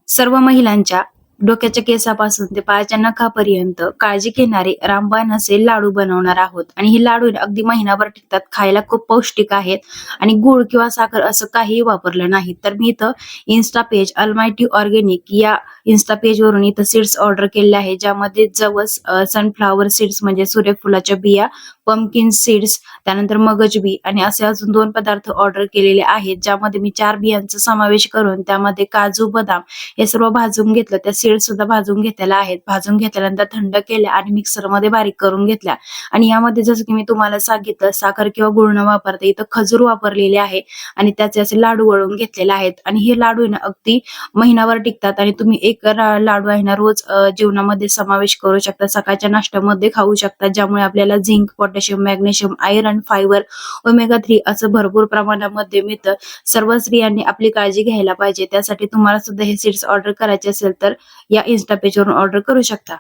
सर्व महिलांच्या डोक्याच्या केसापासून ते पायाच्या नखापर्यंत काळजी घेणारे रामबाण असे लाडू बनवणार आहोत. आणि हे लाडू अगदी महिनाभर टिकतात, खायला खूप पौष्टिक आहेत आणि गूळ किंवा साखर असं काहीही वापरलं नाही. तर मी इथं इन्स्टा पेज अल्मायटी ऑर्गेनिक या इन्स्टा पेज वरून इथं सीड्स ऑर्डर केले आहे, ज्यामध्ये जवस, सनफ्लावर सीड्स म्हणजे सूर्यफुलाच्या बिया, पंपकिन सीड्स, त्यानंतर मगज बी आणि असे अजून 2 पदार्थ ऑर्डर केलेले आहेत, ज्यामध्ये मी 4 बियांचा समावेश करून त्यामध्ये काजू, बदाम हे सर्व भाजून घेतलं. त्या सीड्स सुद्धा भाजून घेतलेल्या आहेत. भाजून घेतल्यानंतर थंड केल्या आणि मिक्सरमध्ये बारीक करून घेतल्या. आणि यामध्ये जसं की मी तुम्हाला सांगितलं, साखर किंवा गूळ न वापरता इथं खजूर वापरलेले आहे आणि त्याचे असे लाडू वळून घेतलेले आहेत. आणि हे लाडू ना अगदी महिनाभर टिकतात आणि तुम्ही एक लाडू आहे ना रोज जेवणामध्ये समावेश करू शकता. सकाळच्या नाश्त्यामध्ये खाऊ शकता, ज्यामुळे आपल्याला zinc, potassium, magnesium, iron, fibre, omega 3 असं भरपूर प्रमाणामध्ये मिळतं. सर्व स्त्रियांनी आपली काळजी घ्यायला पाहिजे. त्यासाठी तुम्हाला सुद्धा हे सीड्स ऑर्डर करायचे असेल तर या इन्स्टा पेजवरून ऑर्डर करू शकता.